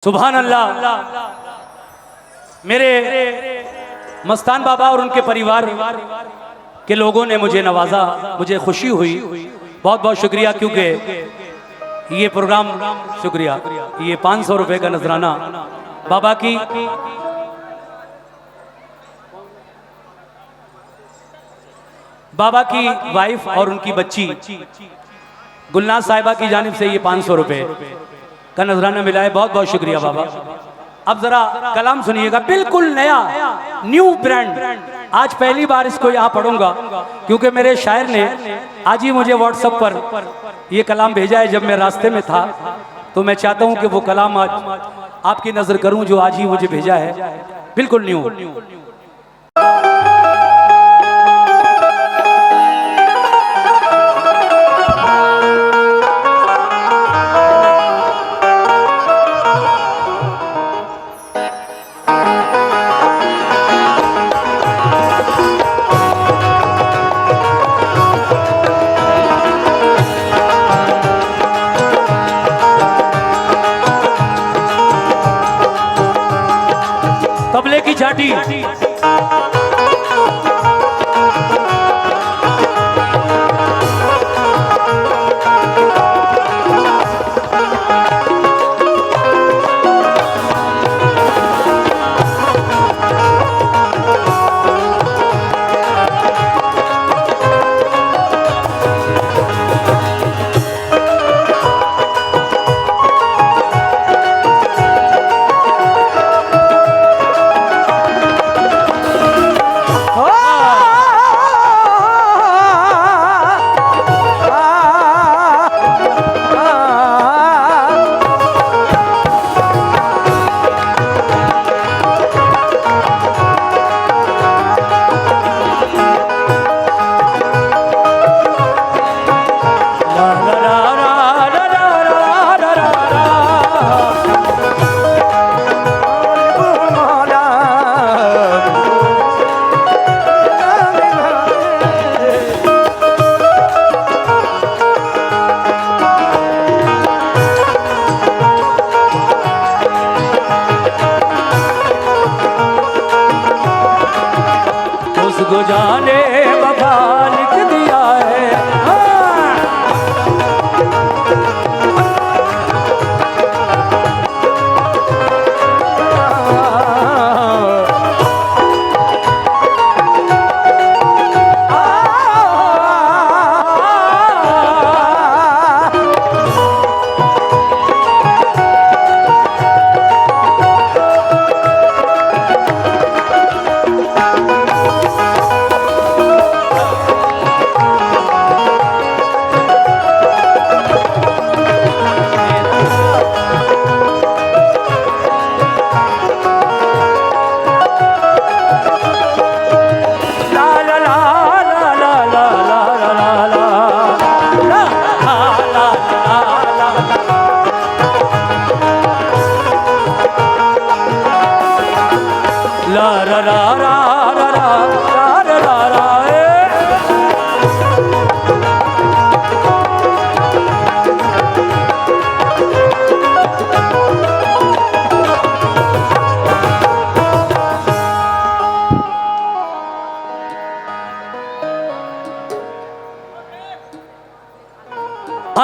सुभान अल्लाह। मेरे मस्तान बाबा और उनके परिवार के लोगों ने मुझे नवाजा, मुझे खुशी हुई। बहुत बहुत शुक्रिया, क्योंकि ये प्रोग्राम, शुक्रिया, ये 500 रुपए का नजराना बाबा की वाइफ और उनकी बच्ची गुलनाज साहिबा की जानिब से ये 500 रुपए का नजराना मिला है। बहुत बहुत शुक्रिया बाबा। अब जरा कलाम सुनिएगा, बिल्कुल नया न्यू ब्रांड। आज पहली बार इसको यहाँ पढ़ूंगा, क्योंकि मेरे शायर ने आज ही मुझे व्हाट्सएप पर ये कलाम भेजा है जब मैं रास्ते में था। तो मैं चाहता हूँ कि वो कलाम आज आपकी नजर करूँ जो आज ही मुझे भेजा है, बिल्कुल न्यू। तबले की छाटी, उसको जाने वफा लिख दिया है।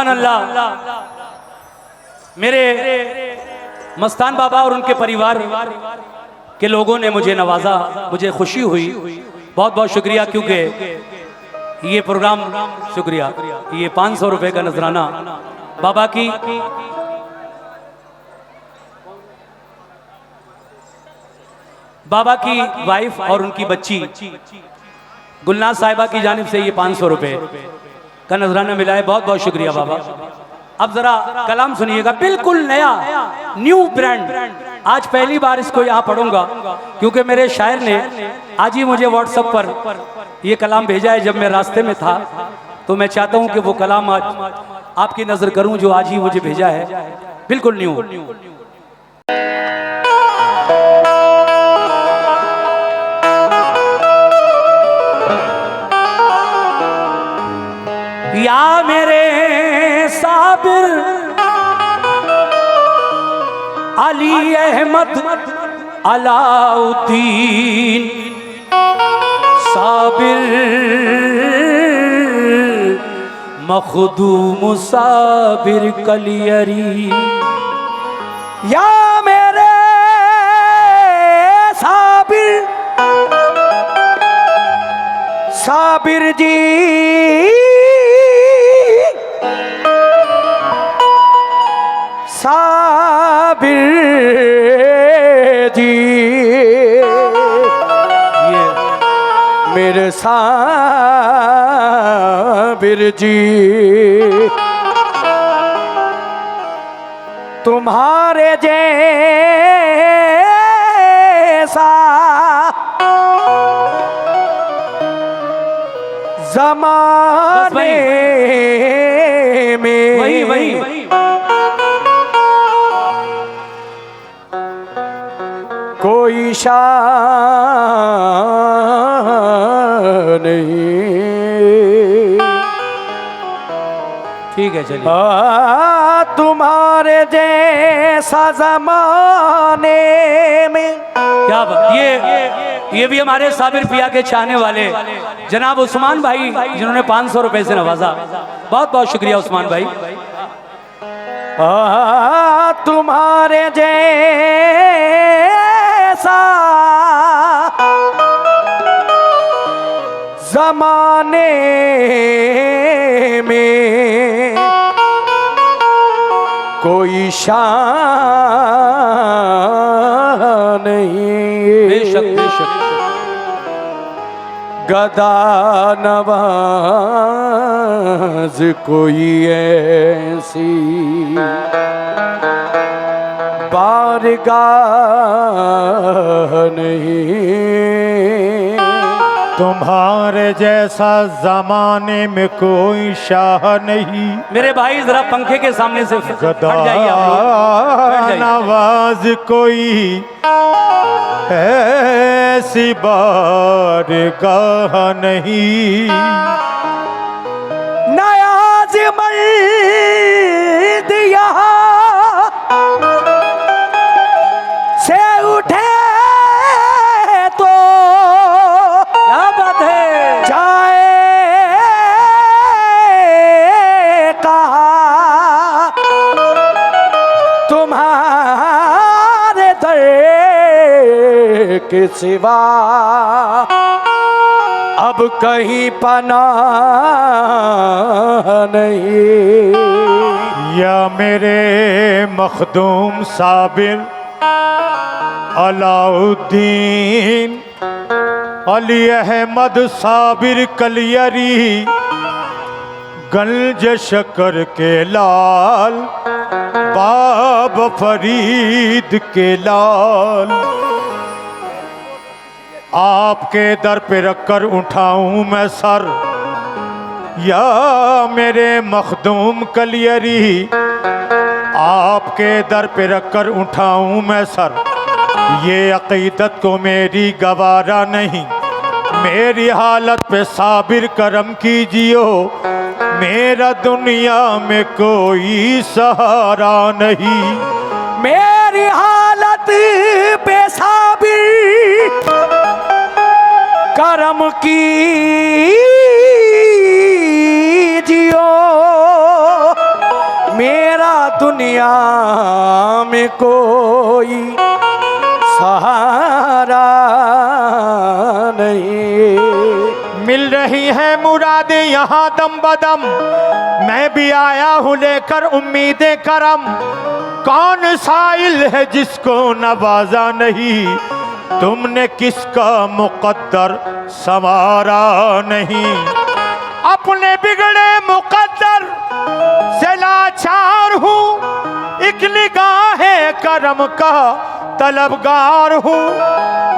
अल्लाह। मेरे मस्तान बाबा और उनके परिवार के लोगों ने मुझे नवाजा, मुझे खुशी हुई। बहुत बहुत शुक्रिया, क्योंकि ये प्रोग्राम, शुक्रिया, ये 500 रुपए का नजराना बाबा की वाइफ और उनकी बच्ची गुलनाज साहिबा की जानिब से ये 500 रुपए का नजराना मिला है। बहुत बहुत शुक्रिया बाबा। अब जरा कलाम सुनिएगा, बिल्कुल नया न्यू ब्रांड। आज पहली बार इसको यहाँ पढ़ूंगा, क्योंकि मेरे शायर ने आज ही मुझे व्हाट्सएप पर ये कलाम भेजा है जब मैं रास्ते में था। तो मैं चाहता हूँ कि वो कलाम आज आपकी नजर करूँ जो आज ही मुझे भेजा है, बिल्कुल न्यू। या मेरे साबिर अली अहमद अलाउद्दीन साबिर मखदूम साबिर कलियरी। या मेरे साबिर साबिर जी, साबिर जी, ये मेरे साबिर जी, तुम्हारे जैसा ज़माने में वही कोई शान नहीं। ठीक है चलिए। तुम्हारे जैसा ज़माने में। क्या बात, ये भी हमारे साबिर पिया के चाहने वाले जनाब उस्मान भाई जिन्होंने 500 रुपए से नवाजा। बहुत बहुत शुक्रिया उस्मान भाई। तुम्हारे जैसा ज़माने में कोई शान नहीं। बेशक बेशक। गदा नवाज कोई ऐसी बारगाह नहीं। तुम्हारे जैसा जमाने में कोई शाह नहीं। मेरे भाई जरा पंखे के सामने से हट जाइए। नवाज कोई ऐसी बारगाह नहीं। नयाज मर्द यहाँ से उठे तो क्या बात है, जाए कहा तुम्हारे दर के सिवा अब कहीं पनाह नहीं। या मेरे मखदूम साबिर अलाउद्दीन अली अहमद साबिर कलियरी, गंज शकर के लाल बाब फरीद के लाल। आपके दर पे रखकर उठाऊं मैं सर, या मेरे मखदूम कलियरी, आपके दर पे रखकर उठाऊं मैं सर। ये अकीदत को मेरी गवारा नहीं, मेरी हालत पे साबिर करम कीजियो। मेरा दुनिया में कोई सहारा नहीं। मेरी हालत पे साबिर करम कीजियो। मेरा दुनिया में कोई सहारा नहीं। मिल रही है मुरादें यहाँ दम बदम, मैं भी आया हूँ लेकर उम्मीदें करम। कौन साइल है जिसको नवाजा नहीं, तुमने किसका मुकद्दर संवारा नहीं। अपने बिगड़े मुकद्दर से लाचार हूँ, एक निगाहे करम का तलबगार हूँ।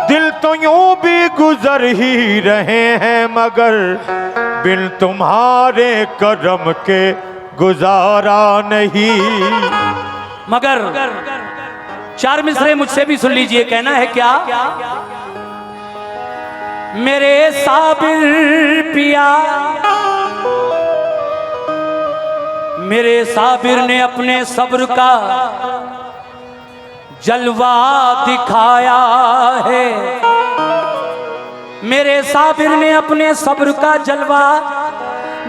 दिल तो यूं भी गुजर ही रहे हैं, मगर बिन तुम्हारे करम के गुजारा नहीं। मगर चार मिसरे मुझसे भी सुन लीजिए। कहना है क्या? मेरे साबिर पिया, मेरे साबिर ने अपने सब्र का जलवा दिखाया है, मेरे साबिर ने अपने सब्र का जलवा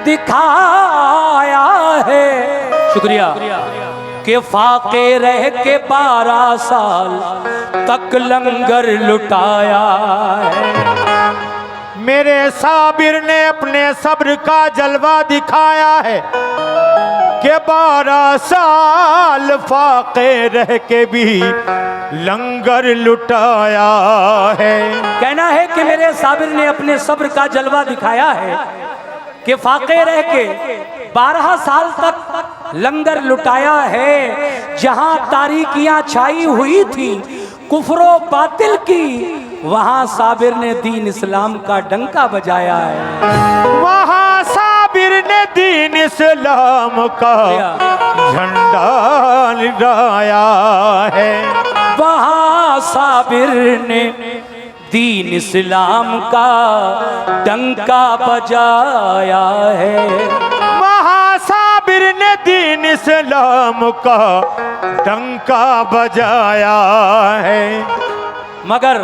दिखाया है। शुक्रिया। के फाके रह के 12 साल तक लंगर लुटाया है। मेरे साबिर ने अपने सब्र का जलवा दिखाया है कि 12 साल फाके रह के भी लंगर लुटाया है। कहना है कि मेरे साबिर ने अपने सब्र का जलवा दिखाया है कि फाके रह के 12 साल तक लंगर लुटाया है। जहां तारीकियां छाई हुई थी कुफ्रो बातिल की, वहां साबिर ने दीन इस्लाम का डंका बजाया है। वहां साबिर ने दीन इस्लाम का झंडा लहराया है। वहां साबिर ने दीन इस्लाम का डंका बजाया है। वहां साबिर ने दीन इस्लाम का डंका बजाया है। मगर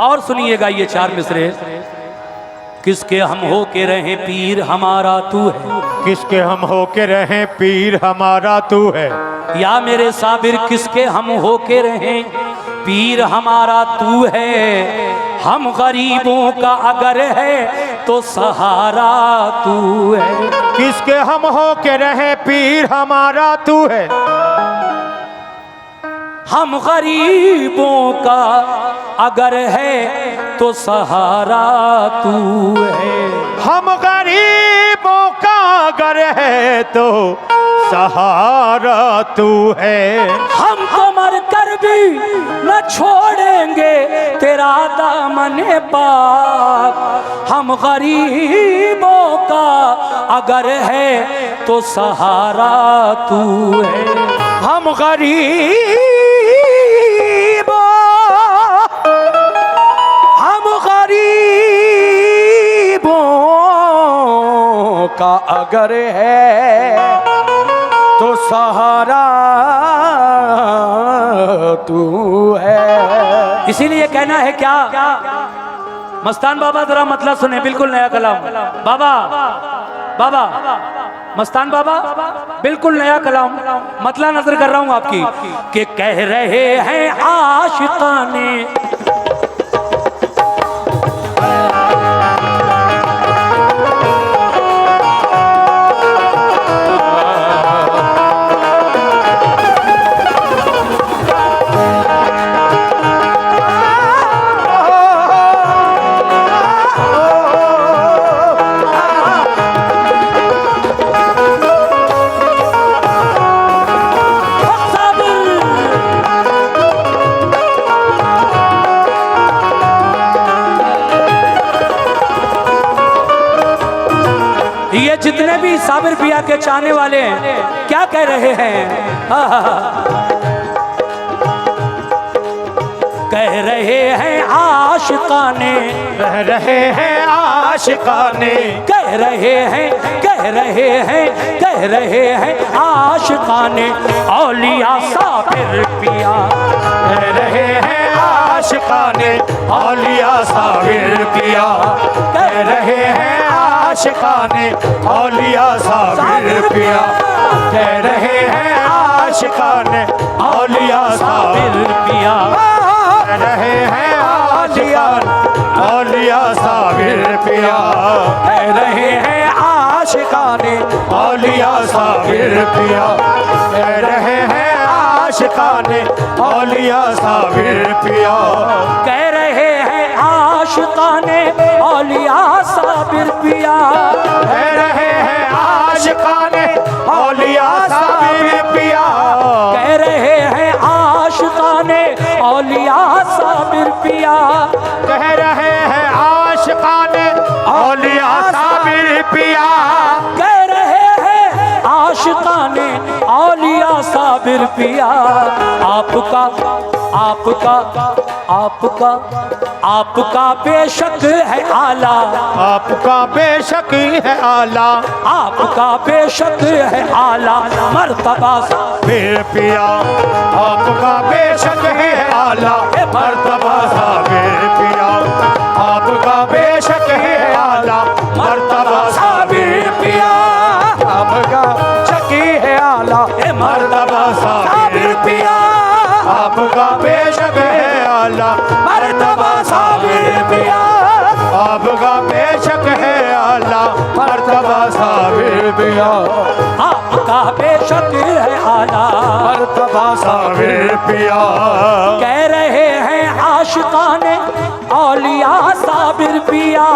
और सुनिएगा ये 4 मिसरे। किसके हम हो के रहे पीर हमारा तू है, किसके हम हो के रहे पीर हमारा तू है। या मेरे साबिर किसके हम हो के रहे पीर हमारा तू है। हम गरीबों का अगर है तो सहारा तू है। किसके हम हो के रहे पीर हमारा तू है। हम गरीबों का अगर है तो सहारा तू है। हम गरीबों का अगर है तो सहारा तू है। हम तो मर कर भी न छोड़ेंगे तेरा दामन पाक। हम गरीबों का अगर है तो सहारा तू है। हम गरीबों का अगर है तो सहारा तू है। इसीलिए कहना है क्या मस्तान बाबा, जरा मतलब सुने, बिल्कुल नया कलाम। बाबा बाबा मस्तान बाबा, बिल्कुल नया कलाम, मतला नजर कर रहा हूं आपकी। कि कह रहे हैं आशिकाने ये जितने भी साबिर पिया के चाहने वाले हैं क्या कह रहे हैं? कह रहे हैं आशिकाने, कह रहे हैं आशिकाने, कह रहे हैं, कह रहे हैं, कह रहे हैं आशिकाने औलिया साबिर पिया। कह रहे हैं आशिकाने औलिया साबिर पिया। कह रहे हैं आशिकाने औलिया साबिर पिया। कह रहे हैं आशिकाने औलिया साबिर पिया। कह रहे हैं आशिकाने औलिया साबिर पिया। कह रहे हैं आशिकाने औलिया साबिर पिया। कह रहे हैं आशिकाने औलिया साबिर पिया। कह रहे हैं आशिकाने औलिया साबिर पिया। कह रहे हैं आशिकाने औलिया साबिर पिया। कह रहे हैं आशिकाने औलिया साबिर पिया। कह रहे हैं आशिकाने औलिया साबिर पिया। कह रहे हैं आशिकाने औलिया साबिर पिया। आपका आपका आपका आपका बेशक है आला, आपका बेशक है आला, आपका बेशक है आला मर्तबा मेरे पिया। आपका बेशक है आला मर्तबा साबिर पिया। आपका बेशक है आला मर्तबा साबिर पिया। आपका शकी है आला मर्तबा साबिर पिया। आपका बेशक है आला मर्तबा साबिर पिया। आपका बेशक है आला मर्तबा साबिर पिया। आपका बेशक है आला मर्तबा साबिर पिया। कह रहे हैं आशिकाने औलिया साबिर पिया।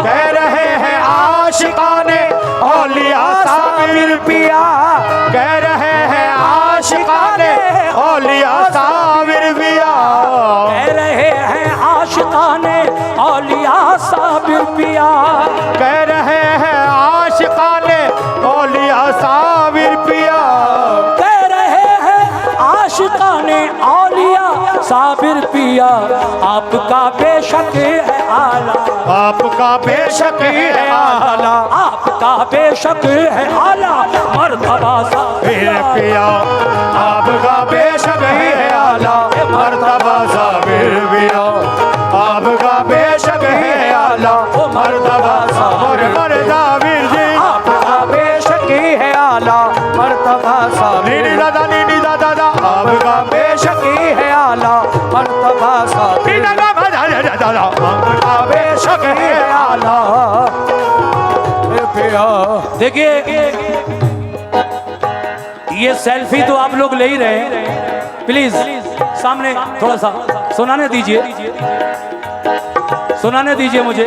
कह रहे हैं आशिकाने औलिया साबिर पिया। कह रहे हैं आशिकाने औलिया साबिर पिया। कह रहे हैं आशिकाने औलिया साबिर पिया। कह रहे हैं आशिकाने औलिया साबिर पिया। कह रहे हैं आशिकाने औलिया साबिर पिया। आपका बेशक है आला, आपका बेशक है आला, आपका बेशक है आला मर्तबा साबिर पिया। आपका बेशक है आला मर्तबा साबिर पिया। आपका बेशक है आला मर्तबा साबिर मर्दावीर जी। आपका बेशक है आला मर्तबा साबिर। नीनी दादा नीनी दादा दा। आपका बेशक है आला मर्तबा साबिर। दादा आपका बेशक है आला पिया। देखिए ये सेल्फी तो आप लोग ले ही रहे हैं, प्लीज सामने थोड़ा सा सुनाने दीजिए, सुनाने दीजिए मुझे।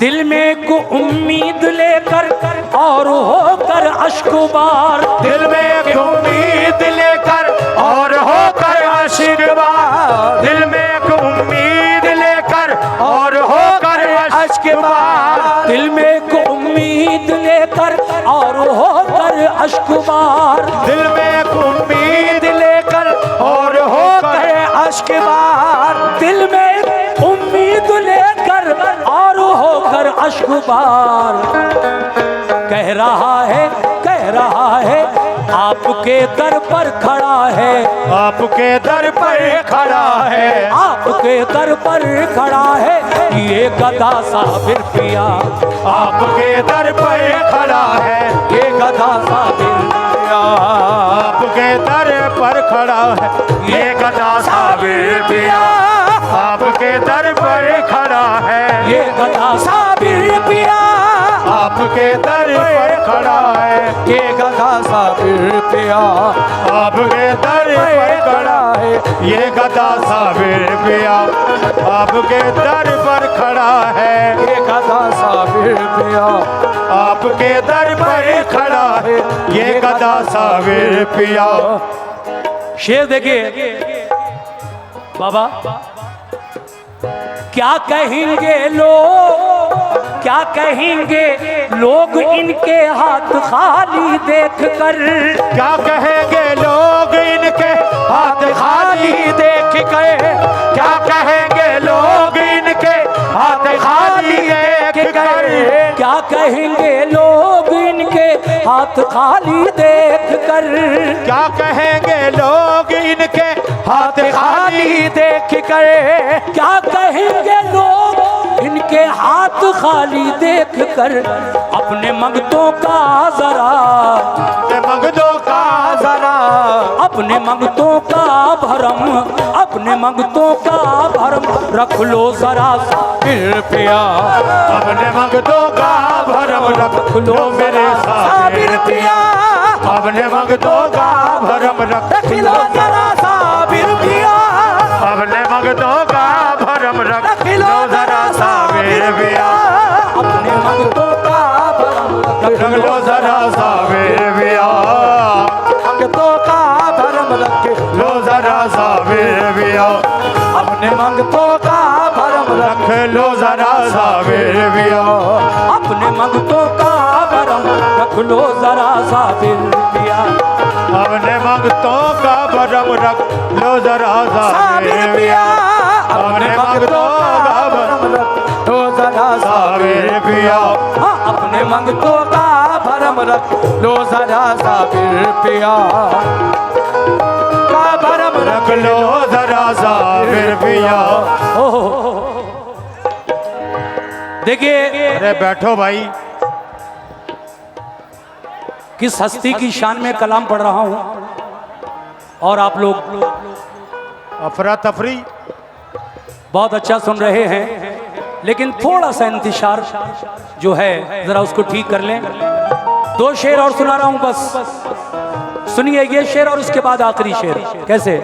दिल में को उम्मीद लेकर और होकर अश्कुबार। दिल में एक उम्मीद लेकर और होकर आशीर्वाद। दिल में एक उम्मीद लेकर और होकर आशीर्वाद। दिल में को उम्मीद लेकर और होकर अश्कुबार। दिल में एक उम्मीद लेकर और होकर अश्कुबार। दिल में उम्मीद लेकर और होकर अश्कुबार। कह रहा है आपके दर पर खड़ा है। आपके दर पर खड़ा है। आपके दर पर खड़ा है ये गदा साबिर पिया। आपके दर पर खड़ा है ये गदा साबिर पिया। आपके दर पर खड़ा है ये गदा साबिर पिया। आपके दर पर खड़ा है ये गदा साबिर पिया। आपके दर पर खड़ा है ये गदा साबिर पिया। आपके दर पर खड़ा है ये गदा साबिर पिया। आपके दर पर खड़ा है ये गदा साबिर पिया। आपके दर पर खड़ा है ये गदा साबिर पिया। शेर देखिए बाबा, क्या कहेंगे लोग, क्या कहेंगे लोग इनके हाथ खाली देखकर। क्या कहेंगे लोग इनके हाथ खाली देख कर। क्या कहेंगे लोग इनके हाथ खाली देख कर। क्या कहेंगे लोग इनके हाथ खाली देखकर। क्या कहेंगे लोग इनके हाथ खाली देख कर। क्या कहेंगे लोग इनके हाथ खाली देखकर। अपने मंगतों का जरा, मंगतों का जरा, अपने मंगतों का भरम, अपने मंगतों का भरम रख लो जरा साबिर पिया। अपने मंगतों का भरम रख लो मेरे साबिर पिया। अपने मंगतों का भरम रख लो जरा साबिर पिया। अपने मंगतों का भरम रख लो जरा साबिर पिया। अपने मंगतों का भरम रख लो जरा साबिर पिया। मंगतों का भरम रख लो जरा साबिर पिया। अपने मंगतों का भरम रख लो जरा साबिर पिया। अपने मंगतों का भरम रख लो जरा साबिर पिया। अपने मंगतों का भरम रख लो जरा साबिर पिया अपने मंगतों का भरम रख लो जरा साबिर पिया हाँ, अपने मंगतों का भरम रख लो जरा साबिर पिया का भरम रख लो जरा साबिर पिया। देखिए अरे बैठो भाई, किस हस्ती की शान में कलाम पढ़ रहा हूं और आप लोग अफरा तफरी बहुत अच्छा सुन रहे हैं, लेकिन थोड़ा सा इंतशार जो है जरा उसको ठीक कर लें। 2 शेर और सुना रहा हूं बस, सुनिए ये शेर और उसके बाद आखिरी शेर। कैसे?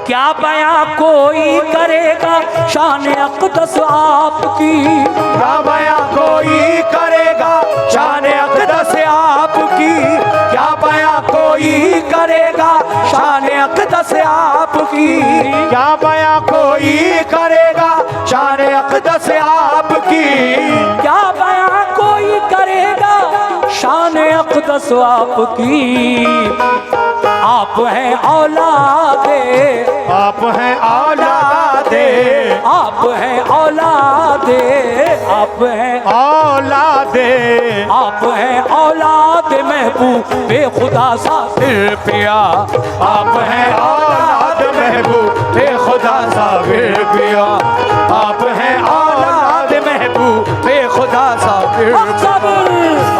क्या बयां कोई करेगा शान अक़दस आपकी, क्या बयां कोई करेगा शान अक़दस आपकी, क्या बयां कोई करेगा शान अक़दस आपकी, क्या बयां कोई करेगा शान अक़दस आपकी, क्या बयां कोई करेगा शान अक़दस आपकी। आप हैं औलादे, आप हैं औलादे, आप हैं औलादे, आप हैं औलादे, आप हैं औलाद महबूब बेखुदा साबिर पिया, आप हैं औलाद महबूब बेखुदा साबिर पिया, आप हैं औलाद महबूब बेखुदा साबिर,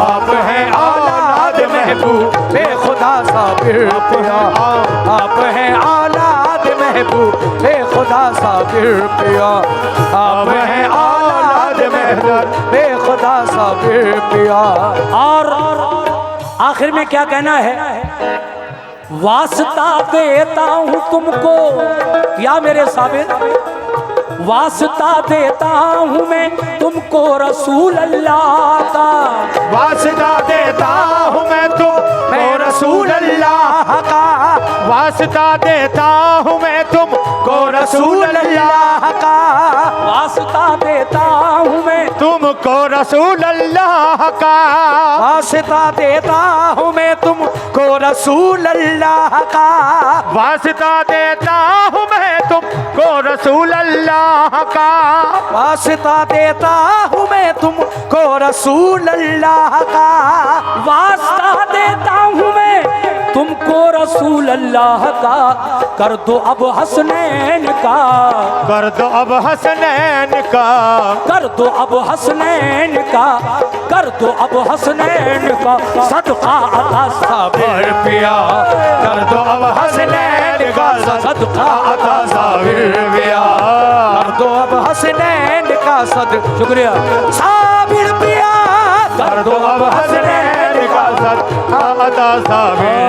आप हैं औलाद महबूब बेखुदा साबिर पिया, आप हैं औलाद महबूब बेखुदा साबिर पिया, आप हैं औलाद महबूब बेखुदा साबिर पिया। और आखिर में क्या कहना है? वास्ता देता हूं तुमको या मेरे साबिर, वास्ता देता हूं मैं तुमको रसूल अल्लाह का, वास्ता देता हूँ मैं तुमको रसूल अल्लाह का, वास्ता देता हूँ मैं तुमको रसूल अल्लाह का, वास्ता देता हूं मैं तुमको रसूल अल्लाह का, वास्ता देता हूँ मैं तुमको रसूल अल्लाह का, वास्ता देता हूँ मैं तुमको रसूल अल्लाह का, वास्ता देता हूँ मैं तुमको रसूल अल्लाह का, वास्ता देता हूं मैं तुमको रसूल अल्लाह का। कर दो अब हसनैन का, कर दो अब हसनैन का, कर दो अब हसनैन का, कर दो अब हसनैन का सदका अता साबिर पिया, कर दो अब हसनैन का सदका अता साबिर पिया, कर दो अब हसनैन का सद शुक्रिया साबिर पिया, कर दो अब हसनैन का सदका अता साबिर।